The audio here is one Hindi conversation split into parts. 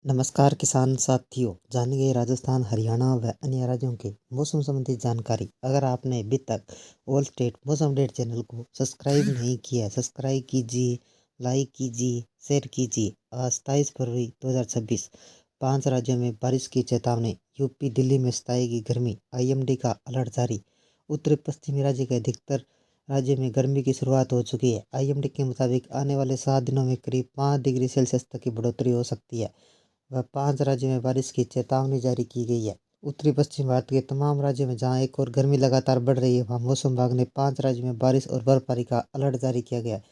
नमस्कार किसान साथियों, जानेंगे राजस्थान, हरियाणा व अन्य राज्यों के मौसम संबंधी जानकारी। अगर आपने अभी तक ऑल स्टेट मौसम अपडेट चैनल को सब्सक्राइब नहीं किया है, सब्सक्राइब कीजिए, लाइक कीजिए, शेयर कीजिए। आज 27 फरवरी 2026। 5 राज्यों में बारिश की चेतावनी। यूपी दिल्ली में सताएगी गर्मी, आईएमडी का अलर्ट जारी। उत्तर पश्चिमी राज्य के अधिकतर राज्य में गर्मी की शुरुआत हो चुकी है। आईएमडी के मुताबिक आने वाले 7 दिनों में करीब 5 डिग्री सेल्सियस तक की बढ़ोतरी हो सकती है। वह 5 राज्यों में बारिश की चेतावनी जारी की गई है। उत्तरी पश्चिम भारत के तमाम राज्यों में जहां एक और गर्मी लगातार बढ़ रही है, वहां मौसम विभाग ने 5 राज्यों में बारिश और बर्फबारी का अलर्ट जारी किया गया है।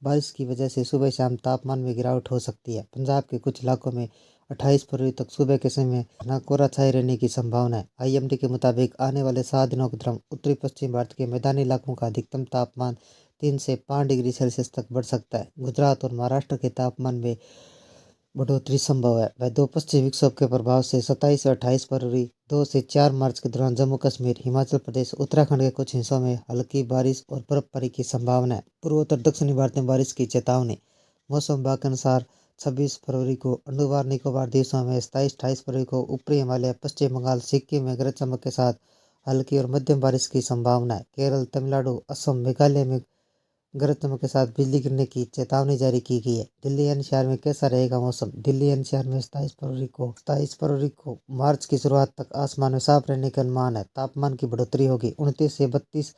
बारिश की वजह से सुबह शाम तापमान में गिरावट हो सकती है। पंजाब के कुछ इलाकों में 28 फरवरी तक सुबह के समय घना कोहरा छाए रहने की संभावना है। आईएमडी के मुताबिक आने वाले 7 दिनों के दौरान उत्तरी पश्चिम भारत के मैदानी इलाकों का अधिकतम तापमान 3 से 5 डिग्री सेल्सियस तक बढ़ सकता है। गुजरात और महाराष्ट्र के तापमान में बढ़ोतरी संभव है। वह दो पश्चिमी विक्षोभ के प्रभाव से 27 से 28 फरवरी 2 से 4 मार्च के दौरान जम्मू कश्मीर, हिमाचल प्रदेश, उत्तराखंड के कुछ हिस्सों में हल्की बारिश और बर्फबारी की संभावना है। पूर्वोत्तर दक्षिणी भारत में बारिश की चेतावनी। मौसम विभाग के अनुसार 26 फरवरी को अंडमान निकोबार द्वीपों में, 27-28 फरवरी को ऊपरी हिमालय, पश्चिम बंगाल, सिक्किम में गरज चमक के साथ हल्की और मध्यम बारिश की संभावना है। केरल, तमिलनाडु, असम, मेघालय में गरज चमक के साथ बिजली गिरने की चेतावनी जारी की गई है। दिल्ली एनसीआर में कैसा रहेगा मौसम? दिल्ली एनसीआर में 27 फरवरी को मार्च की शुरुआत तक आसमान में साफ रहने का अनुमान है। तापमान की बढ़ोतरी होगी, 29 से 32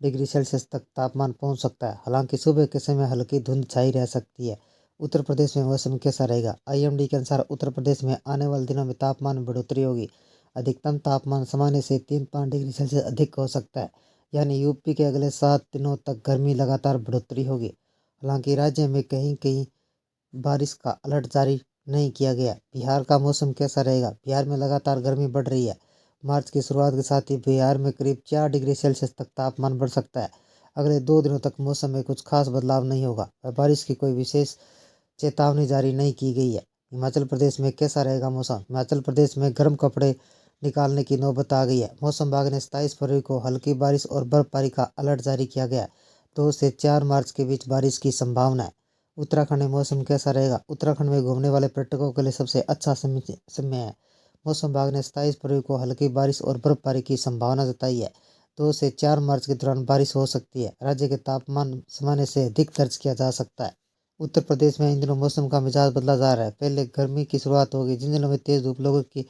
डिग्री सेल्सियस तक तापमान पहुंच सकता है। हालांकि सुबह के समय हल्की धुंध छाई रह सकती है। उत्तर प्रदेश में मौसम कैसा रहेगा? आईएमडी के अनुसार उत्तर प्रदेश में आने वाले दिनों में तापमान में बढ़ोतरी होगी। अधिकतम तापमान सामान्य से 3-5 डिग्री सेल्सियस अधिक हो सकता है। यानी यूपी के अगले 7 दिनों तक गर्मी लगातार बढ़ोतरी होगी। हालांकि राज्य में कहीं कहीं बारिश का अलर्ट जारी नहीं किया गया। बिहार का मौसम कैसा रहेगा? बिहार में लगातार गर्मी बढ़ रही है। मार्च की शुरुआत के साथ ही बिहार में करीब 4 डिग्री सेल्सियस तक तापमान बढ़ सकता है। अगले 2 दिनों तक मौसम में कुछ खास बदलाव नहीं होगा। बारिश की कोई विशेष चेतावनी जारी नहीं की गई है। हिमाचल प्रदेश में कैसा रहेगा मौसम? हिमाचल प्रदेश में गर्म कपड़े निकालने की नौबत आ गई है। मौसम विभाग ने 27 फरवरी को हल्की बारिश और बर्फबारी का अलर्ट जारी किया गया है। 2 से 4 मार्च के बीच बारिश की संभावना है। उत्तराखंड में मौसम कैसा रहेगा? उत्तराखंड में घूमने वाले पर्यटकों के लिए सबसे अच्छा समय है। मौसम विभाग ने 27 फरवरी को हल्की बारिश और बर्फबारी की संभावना जताई है। 2 से 4 मार्च के दौरान बारिश हो सकती है। राज्य के तापमान सामान्य से अधिक दर्ज किया जा सकता है। उत्तर प्रदेश में इन दिनों मौसम का मिजाज बदला जा रहा है। पहले गर्मी की शुरुआत होगी, जिन दिनों में तेज धूप लोगों की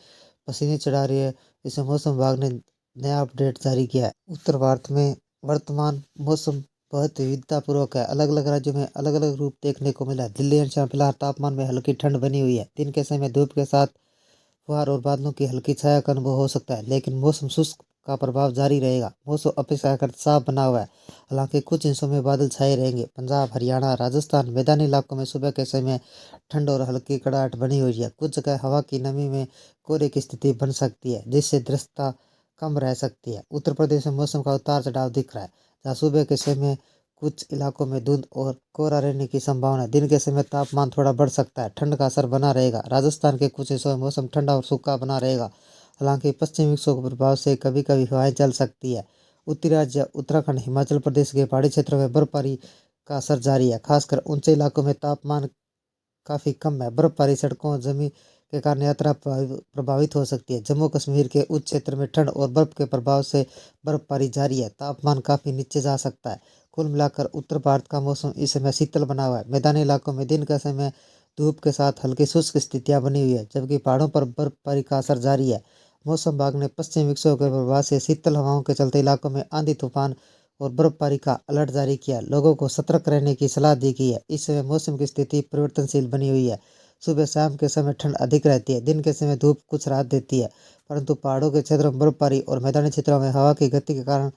पसीने चढ़ा रही है। इसे मौसम विभाग ने नया अपडेट जारी किया है। उत्तर भारत में वर्तमान मौसम बहुत विविधतापूर्वक है। अलग अलग राज्यों में अलग अलग रूप देखने को मिला है। दिल्ली एनसीआर फिलहाल तापमान में हल्की ठंड बनी हुई है। दिन के समय धूप के साथ फुहार और बादलों की हल्की छाया का अनुभव हो सकता है, लेकिन मौसम शुष्क का प्रभाव जारी रहेगा। मौसम अपेक्षाकृत साफ बना हुआ है, हालांकि कुछ हिस्सों में बादल छाए रहेंगे। पंजाब, हरियाणा, राजस्थान मैदानी इलाकों में सुबह के समय ठंड और हल्की कड़ाहट बनी हुई है। कुछ जगह हवा की नमी में कोहरे की स्थिति बन सकती है, जिससे दृश्यता कम रह सकती है। उत्तर प्रदेश में मौसम का उतार चढ़ाव दिख रहा है, जहाँ सुबह के समय कुछ इलाकों में धुंध और कोहरा रहने की संभावना है। दिन के समय तापमान थोड़ा बढ़ सकता है, ठंड का असर बना रहेगा। राजस्थान के कुछ हिस्सों में मौसम ठंडा और सूखा बना रहेगा। हालांकि पश्चिमी विक्षोभ के प्रभाव से कभी कभी हवाएं चल सकती है। उत्तरी राज्य उत्तराखंड, हिमाचल प्रदेश के पहाड़ी क्षेत्रों में बर्फबारी का असर जारी है। खासकर ऊंचे इलाकों में तापमान काफ़ी कम है। बर्फबारी सड़कों जमी के कारण यात्रा प्रभावित हो सकती है। जम्मू कश्मीर के उच्च क्षेत्र में ठंड और बर्फ के प्रभाव से बर्फबारी जारी है। तापमान काफ़ी नीचे जा सकता है। कुल मिलाकर उत्तर भारत का मौसम इस समय शीतल बना हुआ है। मैदानी इलाकों में दिन का समय धूप के साथ हल्की शुष्क स्थितियां बनी हुई है, जबकि पहाड़ों पर बर्फबारी का असर जारी है। मौसम विभाग ने पश्चिमी विक्षोभ के प्रभाव से शीतल हवाओं के चलते इलाकों में आंधी, तूफान और बर्फबारी का अलर्ट जारी किया। लोगों को सतर्क रहने की सलाह दी गई है। इस समय मौसम की स्थिति परिवर्तनशील बनी हुई है। सुबह शाम के समय ठंड अधिक रहती है, दिन के समय धूप कुछ राहत देती है, परंतु पहाड़ों के क्षेत्रों में बर्फबारी और मैदानी क्षेत्रों में हवा की गति के कारण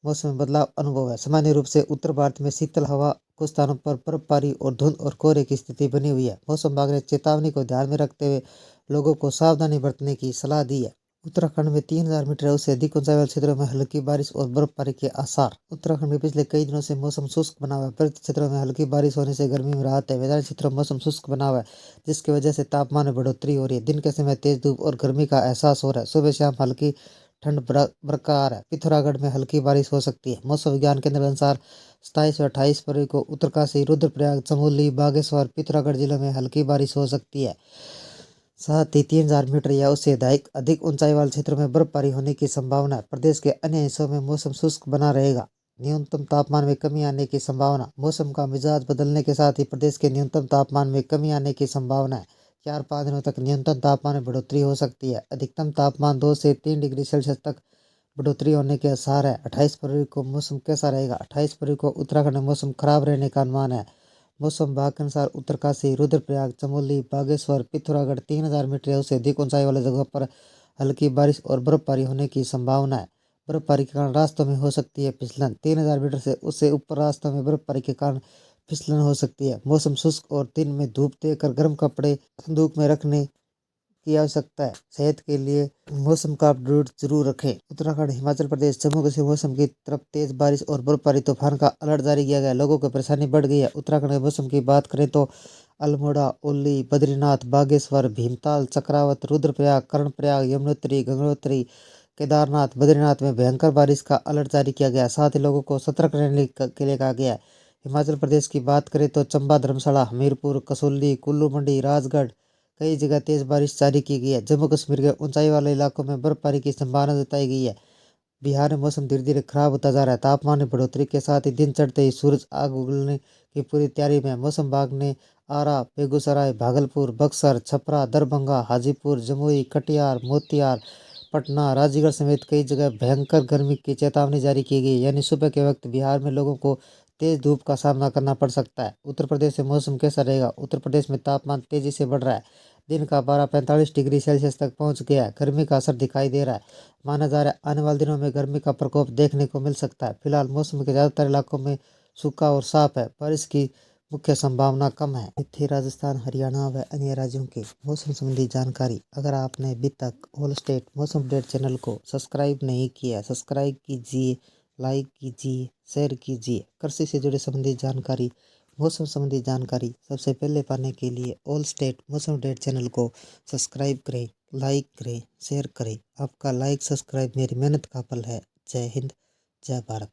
मौसम में बदलाव अनुभव है। सामान्य रूप से उत्तर भारत में शीतल हवा, कुछ स्थानों पर बर्फबारी और धुंध और कोहरे की स्थिति बनी हुई है। मौसम विभाग ने चेतावनी को ध्यान में रखते हुए लोगों को सावधानी बरतने की सलाह दी है। उत्तराखंड में 3000 मीटर या उससे अधिक ऊंचाई वाले क्षेत्रों में हल्की बारिश और बर्फबारी के आसार। उत्तराखंड में पिछले कई दिनों से मौसम शुष्क बना हुआ है। पर्वतीय क्षेत्रों में हल्की बारिश होने से गर्मी में राहत है। मैदानी क्षेत्रों में मौसम शुष्क बना हुआ है, जिसकी वजह से तापमान में बढ़ोतरी हो रही है। दिन के समय तेज धूप और गर्मी का एहसास हो रहा है। सुबह शाम हल्की ठंड बरकरार है। पिथौरागढ़ में हल्की बारिश हो सकती है। मौसम विज्ञान केंद्र के अनुसार 27 और 28 फरवरी को उत्तरकाशी, रुद्रप्रयाग, चमोली, बागेश्वर, पिथौरागढ़ जिलों में हल्की बारिश हो सकती है। साथ ही 3000 मीटर या उससे अधिक ऊंचाई वाले क्षेत्रों में बर्फबारी होने की संभावना है। प्रदेश के अन्य हिस्सों में मौसम शुष्क बना रहेगा। न्यूनतम तापमान में कमी आने की संभावना। मौसम का मिजाज बदलने के साथ ही प्रदेश के न्यूनतम तापमान में कमी आने की संभावना है। 4-5 दिनों तक न्यूनतम तापमान में बढ़ोतरी हो सकती है। अधिकतम तापमान 2 से 3 डिग्री सेल्सियस तक बढ़ोतरी होने के आसार है। 28 फरवरी को मौसम कैसा रहेगा? 28 फरवरी को उत्तराखंड में मौसम खराब रहने का अनुमान है। मौसम विभाग के अनुसार उत्तरकाशी, रुद्रप्रयाग, चमोली, बागेश्वर, पिथौरागढ़ 3000 मीटर या उससे अधिक ऊंचाई वाले जगहों पर हल्की बारिश और बर्फबारी होने की संभावना है। बर्फबारी के कारण रास्तों में हो सकती है फिसलन। 3000 मीटर से उससे ऊपर रास्तों में बर्फबारी के कारण फिसलन हो सकती है। मौसम शुष्क और दिन में धूप देकर गर्म कपड़े संदूक में रखने की आवश्यकता है। सेहत के लिए मौसम का अपडेट जरूर रखें। उत्तराखंड, हिमाचल प्रदेश, जम्मू कश्मीर मौसम की तरफ तेज बारिश और बर्फबारी तूफान का अलर्ट जारी किया गया है। लोगों को परेशानी बढ़ गई है। उत्तराखंड के मौसम की बात करें तो अल्मोड़ा, ओली, बद्रीनाथ, बागेश्वर, भीमताल, चक्रावत, रुद्रप्रयाग, कर्णप्रयाग, यमुनोत्री, गंगोत्री, केदारनाथ, बद्रीनाथ में भयंकर बारिश का अलर्ट जारी किया गया। साथ ही लोगों को सतर्क रहने के लिए कहा गया है। हिमाचल प्रदेश की बात करें तो चंबा, धर्मशाला, हमीरपुर, कसौली, कुल्लू मंडी, राजगढ़ कई जगह तेज बारिश जारी की गई है। जम्मू कश्मीर के ऊंचाई वाले इलाकों में बर्फबारी की संभावना जताई गई है। बिहार में मौसम धीरे धीरे खराब होता जा रहा है। तापमान में बढ़ोतरी के साथ ही दिन चढ़ते ही सूरज आग उगलने की पूरी तैयारी में है। मौसम विभाग ने आरा, बेगूसराय, भागलपुर, बक्सर, छपरा, दरभंगा, हाजीपुर, जमुई, कटिहार, मोतिहार, पटना, राजगढ़ समेत कई जगह भयंकर गर्मी की चेतावनी जारी की गई है। यानी सुबह के वक्त बिहार में लोगों को तेज धूप का सामना करना पड़ सकता है। उत्तर प्रदेश में मौसम कैसा रहेगा? उत्तर प्रदेश में तापमान तेजी से बढ़ रहा है। दिन का 12-45 डिग्री सेल्सियस तक पहुंच गया है। गर्मी का असर दिखाई दे रहा है। माना जा रहा है आने वाले दिनों में गर्मी का प्रकोप देखने को मिल सकता है। फिलहाल मौसम के ज़्यादातर इलाकों में सूखा और साफ है। बारिश की मुख्य संभावना कम है। ये थी राजस्थान, हरियाणा व अन्य राज्यों के मौसम संबंधी जानकारी। अगर आपने अभी तक ऑल स्टेट मौसम अपडेट चैनल को सब्सक्राइब नहीं किया, सब्सक्राइब कीजिए, लाइक कीजिए, शेयर कीजिए। कृषि से जुड़े संबंधी जानकारी, मौसम संबंधी जानकारी सबसे पहले पाने के लिए ऑल स्टेट मौसम अपडेट चैनल को सब्सक्राइब करें, लाइक करें, शेयर करें। आपका लाइक सब्सक्राइब मेरी मेहनत का फल है। जय हिंद, जय भारत।